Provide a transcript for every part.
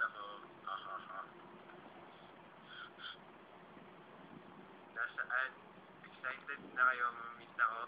ako. Ahaha. Nasaan? Excited na kayo mamimiss ako?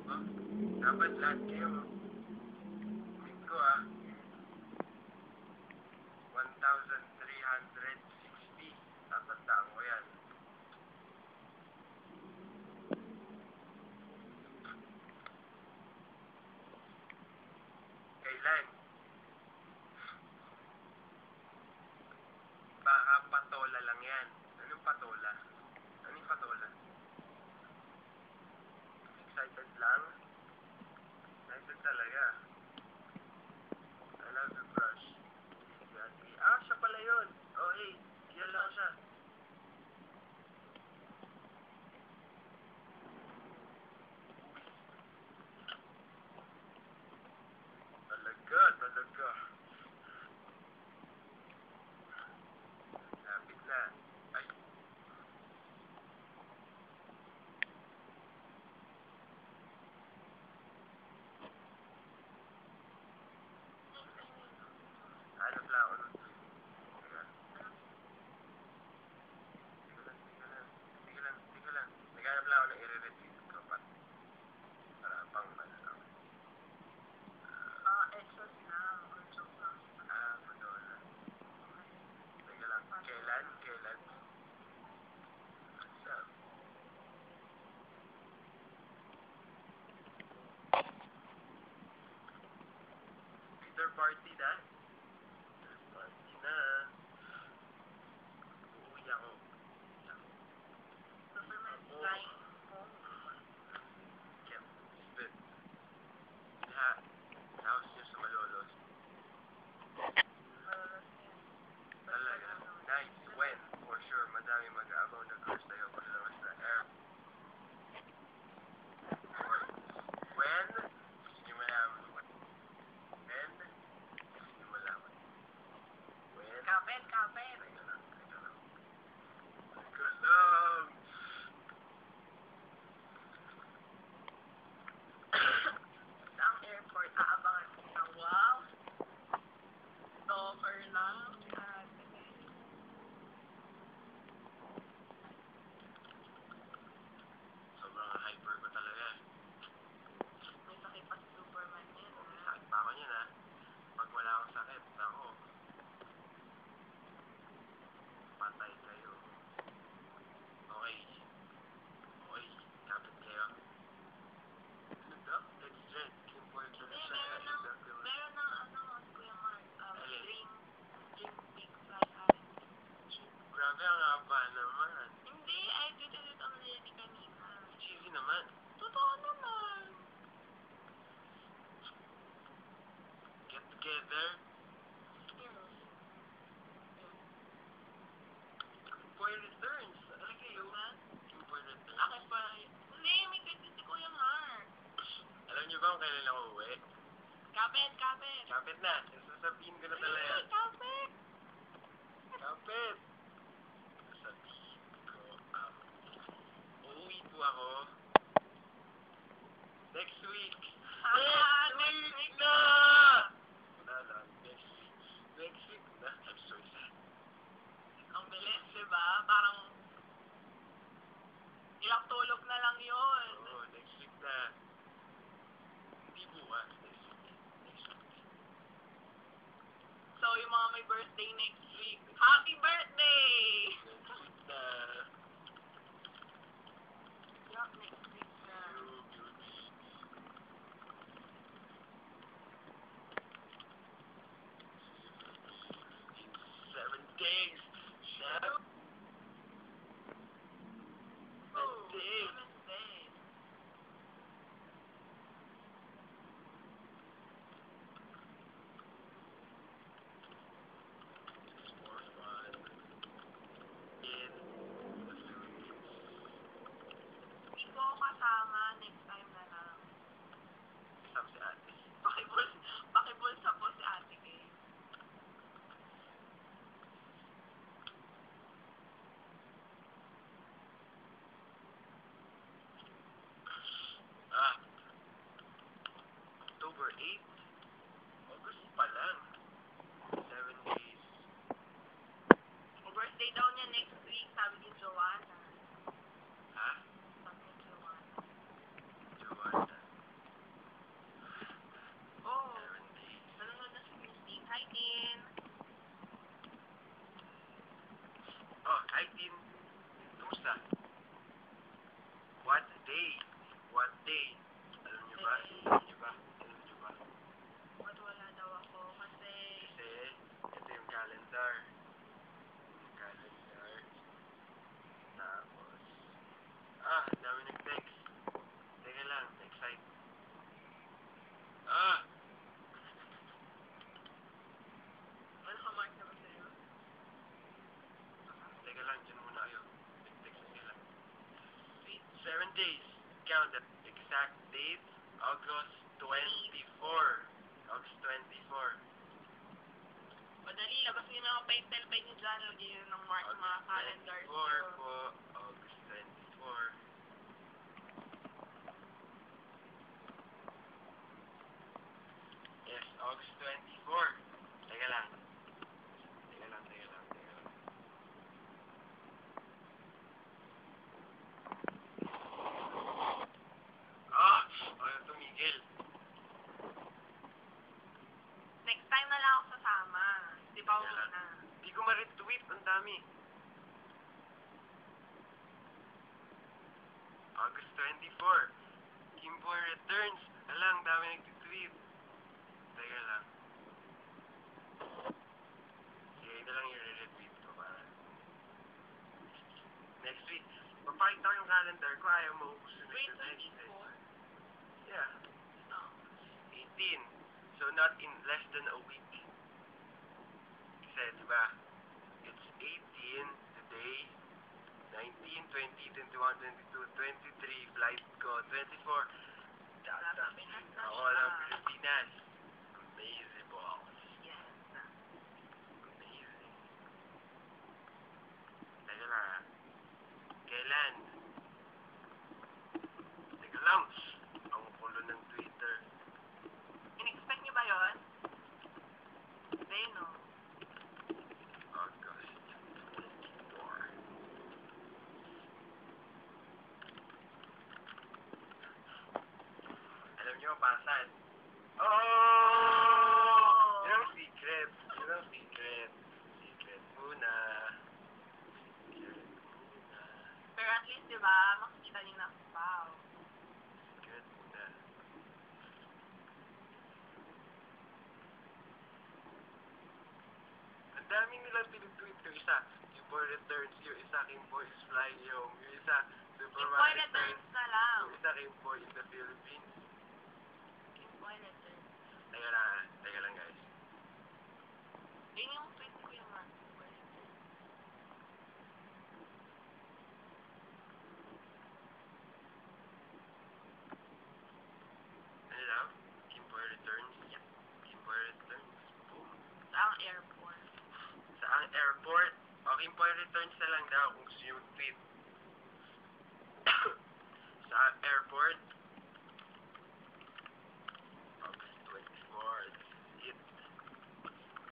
Oh, dapat lahat kayo. Meet ko 1,360. Tatandaan ko yan. Kailan? Baka patola lang yan. Anong patola? Anong patola? Excited lang? Excited talaga. I love your crush. Siya pala yun. Oh, hey. Kilala ko siya. Talaga. Lapit na. Ay. Hanap lang ako nun. Teka lang. Naghanap lang ako ng i-retweet ko pa. Para pang lang. Exos lang. Or joke lang. Patola. Teka lang. Kailan? So, Peter party na? Uuwi ako. Government flying home. Yep. Spit. Sa house niyo sa Malolos. Talaga. Nice. When? For sure. Madami mag-aabaw na crush tayo paglabas sa air. When? Gusto niyo malaman. When? Gusto niyo malaman. When? Kapit. Teka lang. Sa airport, aabangan ko na. Wow! Stalker lang. Sobrang hyper ko talaga. May sakit pa si Superman yan. May sakit pa ako niyan Pag wala akong sakit, ako. Patay kayo. Okay. Kapit kayo. Ano daw? Let's drink. Important na siya. Meron ng Kuya Mark, Alin? Dream Big Fly Island. Grabe ang haba naman. Hindi, I tweeted it already kanina. Cheesy naman. Totoo naman. Get together. Boy returns. Ano kayo? Boy returns. Akin pa. Hindi, may tweet si Kuya Mark. Alam niyo ba kung kailan ako uwi? Kapit. Kapit na. Sasabihin ko na talaga. Kapit. Kapit! Sabihin ko uuwi po ako next week. Next week na! Wala lang. Next week na. I'm so excited. Ang bilis, diba? Parang ilang tulog na lang yun. Oo, next week na. Hindi bukas. Next week. So, yung mga may birthday next week, happy birthday! Next week na. Yup, next week na. You beauty. 7 days. 7 days. 7 days. It's more fun in the Philippines. Hindi ko ako kasama, next time na lang. Kasama si ate. Pakibulsa po si Ate Kay. days. Count the exact date. August 24. August 24. Madali, labas niyo na ang paintel pa niyo dyan. Lagyan niyo ng mark mga August calendar 24 niyo. po. August 24. Yes, August 24. Teka lang. Teka lang. Ayaw tumigil. Next time na lang ako sasama. Di ba Teka lang. na? Di ko ma-retweet. Ang dami. August 24. Kimboy returns. Alang, dami nag-tweet. Teka lang. Sige, ito lang yung retweet ko para. Next week. Papakita ko yung calendar ko. Ayaw maubos na Wait, sa next 24? Yeah. Oh. 18. So not in less than a week. Kasi, diba? It's 18 today. 19, 20, 21, 22, 23, flight ko, 24. Nasa Pinas na Ako siya. lang, Pilipinas. Amazing balls. Yes. Amazing. Teka lang ah. Kailan? Teka lang. Ang kulo ng Twitter. In-expect niyo ba yun? Hindi, no? August 24. Alam niyo para saan? Oh! Yun ang secret. Yun ang secret. Secret muna. Secret muna. Pero at least, di ba, makikita niyo na wow. Secret muna. Ang dami nilang tinitweet. Yung isa, Kimboy returns. Yung isa, Kimboy is flying home. Yung isa, Kimboy Superman returns na lang. Yung isa, Kimboy in the Philippines. Kimboy returns. Teka lang guys. Yun yung tweet ko yung mga Kimboy returns. Ano daw? Kimboy returns? Yep. Kimboy returns. Boom. Sa airport. Saang airport? O Kimboy returns na lang daw kung gusto nyo tweet. Sa airport?